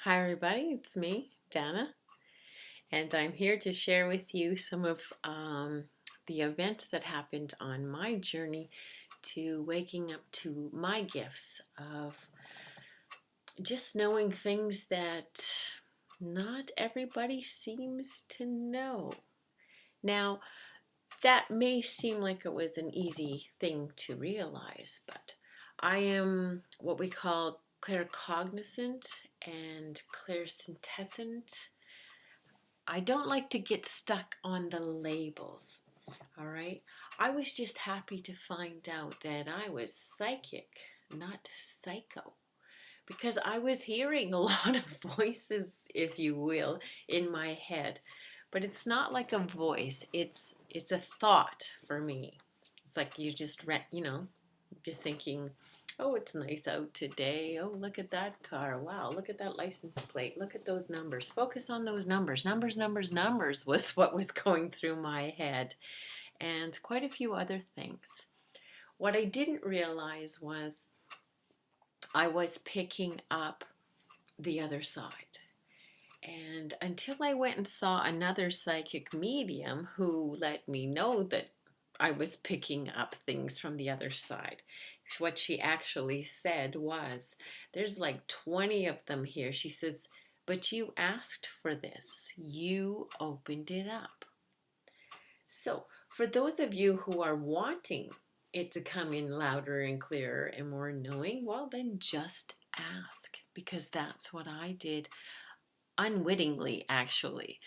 Hi everybody, it's me, Dana, and I'm here to share with you some of the events that happened on my journey to waking up to my gifts of just knowing things that not everybody seems to know. Now, that may seem like it was an easy thing to realize, but I am what we call claircognizant and clairsentient. I don't like to get stuck on the labels, all right? I was just happy to find out that I was psychic, not psycho, because I was hearing a lot of voices, if you will, in my head. But it's not like a voice, it's a thought for me. It's like you just you're thinking, oh, it's nice out today. Oh, look at that car. Wow, look at that license plate. Look at those numbers. Focus on those numbers. Numbers, numbers, numbers was what was going through my head, and quite a few other things. What I didn't realize was I was picking up the other side. And until I went and saw another psychic medium who let me know that I was picking up things from the other side. What she actually said was, there's like 20 of them here. She says, but you asked for this. You opened it up. So for those of you who are wanting it to come in louder and clearer and more knowing, well, then just ask, because that's what I did unwittingly, actually.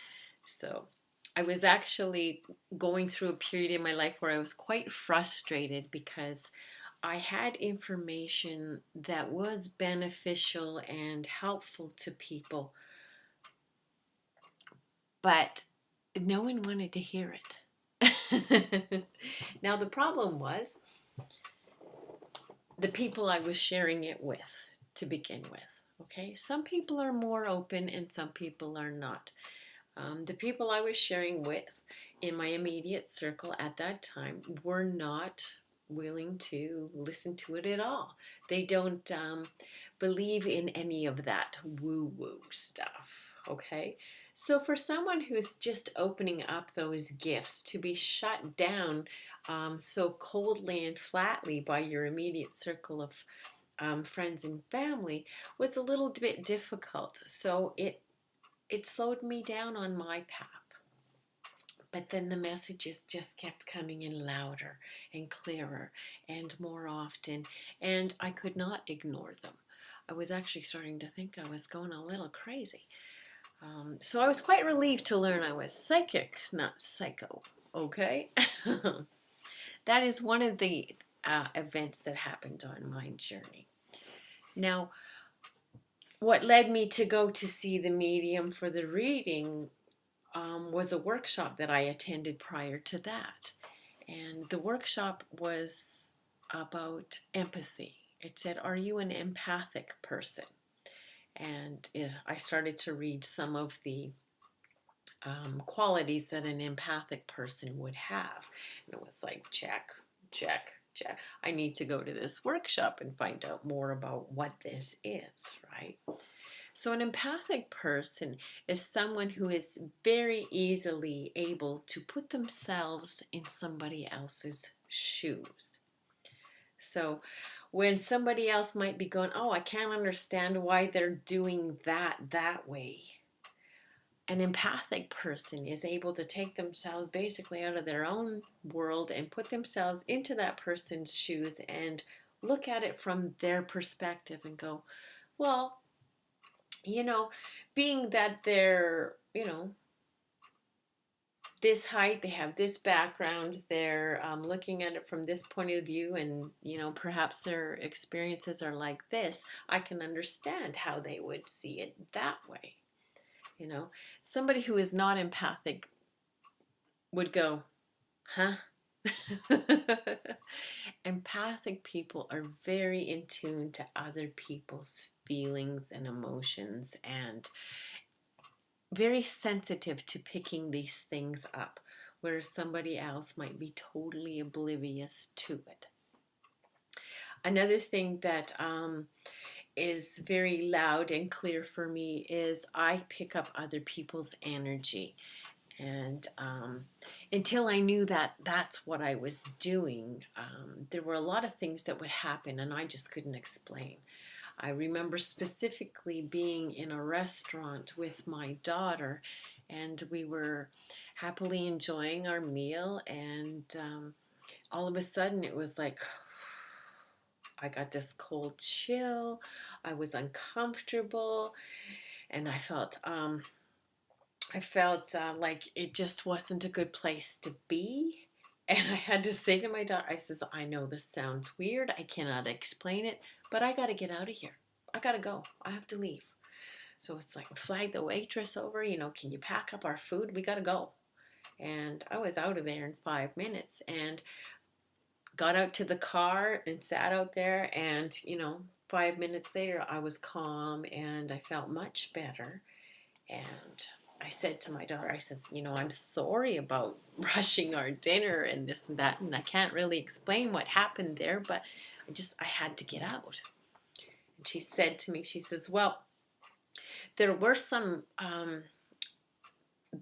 So I was actually going through a period in my life where I was quite frustrated because I had information that was beneficial and helpful to people, but no one wanted to hear it. Now, the problem was the people I was sharing it with to begin with. Okay, some people are more open and some people are not. The people I was sharing with in my immediate circle at that time were not willing to listen to it at all. They don't believe in any of that woo-woo stuff, okay? So for someone who's just opening up those gifts to be shut down so coldly and flatly by your immediate circle of friends and family was a little bit difficult. So it slowed me down on my path. But then the messages just kept coming in louder and clearer and more often, and I could not ignore them. I was actually starting to think I was going a little crazy. So I was quite relieved to learn I was psychic, not psycho. Okay? That is one of the events that happened on my journey. Now, what led me to go to see the medium for the reading was a workshop that I attended prior to that. And the workshop was about empathy. It said, are you an empathic person? And I started to read some of the qualities that an empathic person would have. And it was like, check, check, check. I need to go to this workshop and find out more about what this is, right? So an empathic person is someone who is very easily able to put themselves in somebody else's shoes. So when somebody else might be going, oh, I can't understand why they're doing that way. An empathic person is able to take themselves basically out of their own world and put themselves into that person's shoes and look at it from their perspective and go, well, being that they're, this height, they have this background, they're looking at it from this point of view, and, perhaps their experiences are like this, I can understand how they would see it that way. Somebody who is not empathic would go, huh? Empathic people are very in tune to other people's feelings and emotions and very sensitive to picking these things up, whereas somebody else might be totally oblivious to it. Another thing that is very loud and clear for me is I pick up other people's energy. And until I knew that that's what I was doing, there were a lot of things that would happen and I just couldn't explain. I remember specifically being in a restaurant with my daughter, and we were happily enjoying our meal, and all of a sudden it was like I got this cold chill. I was uncomfortable, and I felt like it just wasn't a good place to be. And I had to say to my daughter, I says, I know this sounds weird. I cannot explain it, but I got to get out of here. I got to go. I have to leave. So it's like, flag the waitress over, can you pack up our food? We got to go. And I was out of there in 5 minutes and got out to the car and sat out there. And, 5 minutes later, I was calm and I felt much better. And I said to my daughter, I says, I'm sorry about rushing our dinner and this and that, and I can't really explain what happened there, but I had to get out. And she said to me, she says, well, there were some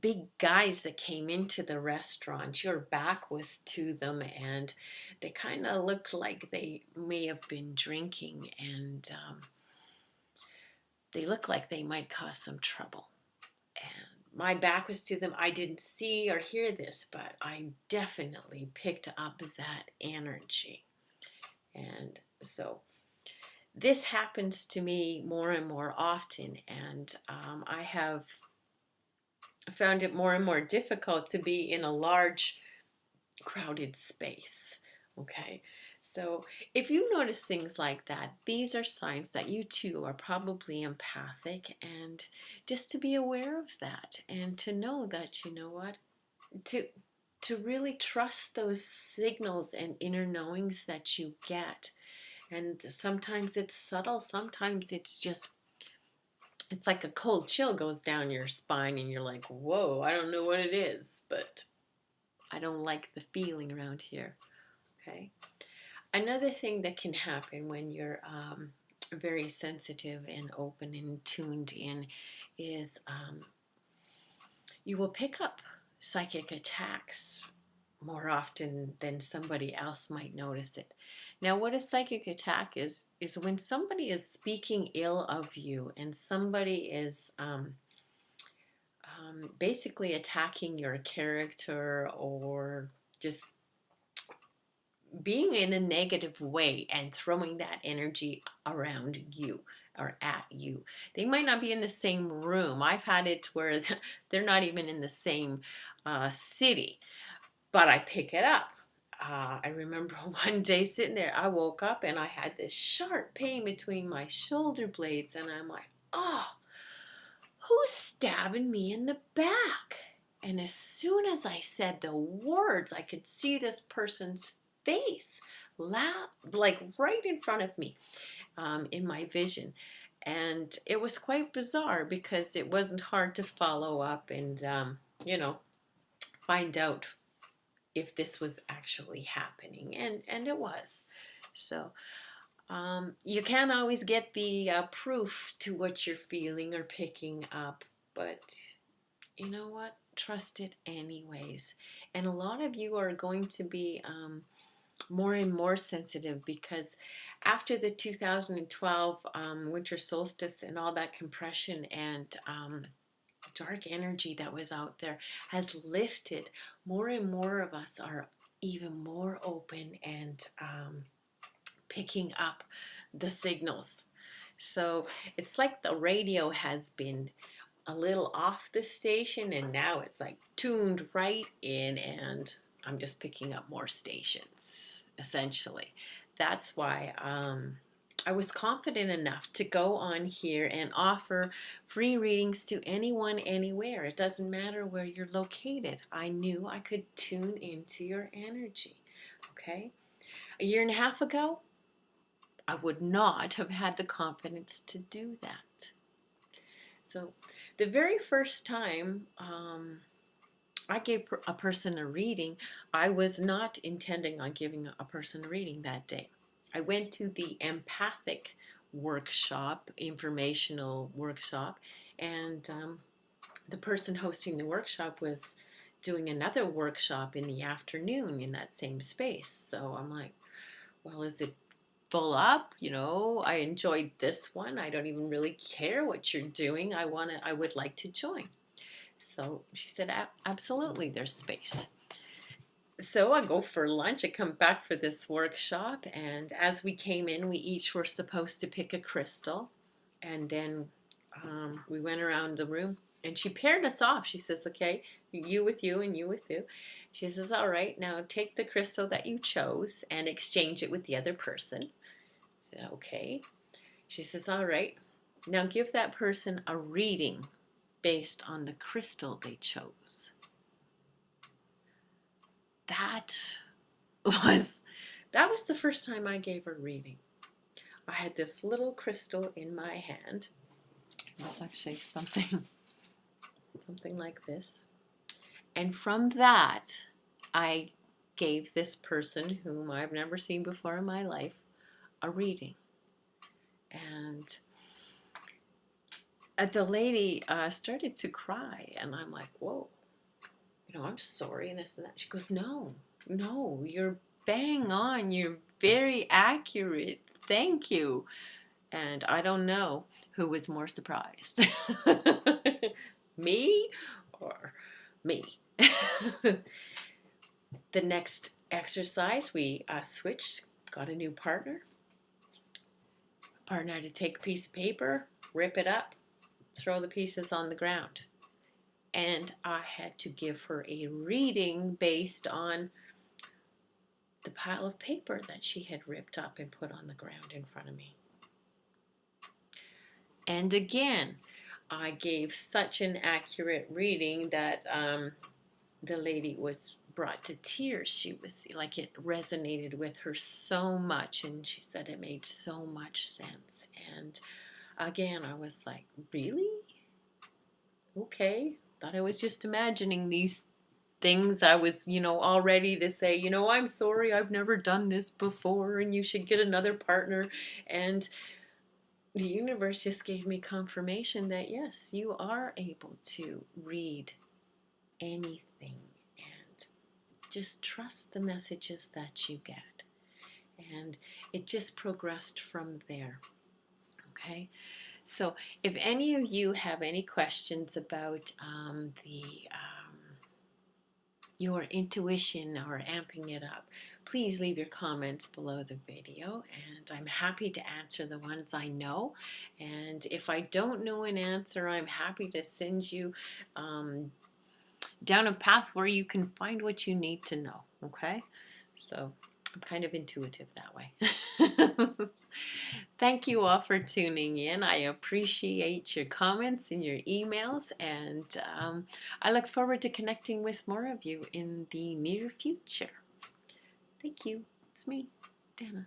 big guys that came into the restaurant. Your back was to them, and they kind of looked like they may have been drinking, and they looked like they might cause some trouble. And my back was to them. I didn't see or hear this, but I definitely picked up that energy. And so this happens to me more and more often, and I have found it more and more difficult to be in a large, crowded space. Okay, so if you notice things like that, these are signs that you too are probably empathic, and just to be aware of that and to know that, to really trust those signals and inner knowings that you get. And sometimes it's subtle, sometimes it's like a cold chill goes down your spine and you're like, whoa, I don't know what it is, but I don't like the feeling around here. Okay. Another thing that can happen when you're very sensitive and open and tuned in is you will pick up psychic attacks more often than somebody else might notice it. Now, what a psychic attack is when somebody is speaking ill of you and somebody is basically attacking your character or just being in a negative way and throwing that energy around you or at you. They might not be in the same room. I've had it where they're not even in the same city, but I pick it up. I remember one day sitting there, I woke up and I had this sharp pain between my shoulder blades, and I'm like, oh, who's stabbing me in the back? And as soon as I said the words, I could see this person's face, like right in front of me, in my vision. And it was quite bizarre because it wasn't hard to follow up and, find out if this was actually happening. And it was. So you can't always get the proof to what you're feeling or picking up, but you know what? Trust it anyways. And a lot of you are going to be more and more sensitive because after the 2012 winter solstice and all that compression and dark energy that was out there has lifted, more and more of us are even more open and picking up the signals. So it's like the radio has been a little off the station and now it's like tuned right in, and I'm just picking up more stations essentially. That's why I was confident enough to go on here and offer free readings to anyone, anywhere. It doesn't matter where you're located. I knew I could tune into your energy. Okay? A year and a half ago, I would not have had the confidence to do that. So the very first time I gave a person a reading, I was not intending on giving a person a reading that day. I went to the empathic workshop, informational workshop, and the person hosting the workshop was doing another workshop in the afternoon in that same space. So I'm like, well, is it full up? You know, I enjoyed this one. I don't even really care what you're doing. I would like to join. So she said, absolutely, there's space. So I go for lunch. I come back for this workshop, and as we came in, we each were supposed to pick a crystal, and then we went around the room, and she paired us off. She says, okay, you with you and you with you. She says, all right, now take the crystal that you chose and exchange it with the other person. I said, okay. She says, all right, now give that person a reading based on the crystal they chose. That was the first time I gave a reading. I had this little crystal in my hand. It was actually something like this. And from that, I gave this person, whom I've never seen before in my life, a reading. And the lady started to cry, and I'm like, whoa, you know, I'm sorry, and this and that. She goes, no, you're bang on. You're very accurate. Thank you. And I don't know who was more surprised, me or me. The next exercise, we switched, got a new partner. Partner had to take a piece of paper, rip it up, throw the pieces on the ground. And I had to give her a reading based on the pile of paper that she had ripped up and put on the ground in front of me. And again, I gave such an accurate reading that the lady was brought to tears. She was like, it resonated with her so much, and she said it made so much sense. And again, I was like, really? Okay. Thought I was just imagining these things. I was, all ready to say, I'm sorry, I've never done this before, and you should get another partner. And the universe just gave me confirmation that yes, you are able to read anything, and just trust the messages that you get. And it just progressed from there. Okay, so if any of you have any questions about your intuition or amping it up, please leave your comments below the video, and I'm happy to answer the ones I know. And if I don't know an answer, I'm happy to send you down a path where you can find what you need to know. Okay, so I'm kind of intuitive that way. Thank you all for tuning in. I appreciate your comments and your emails, and I look forward to connecting with more of you in the near future. Thank you. It's me, Dana.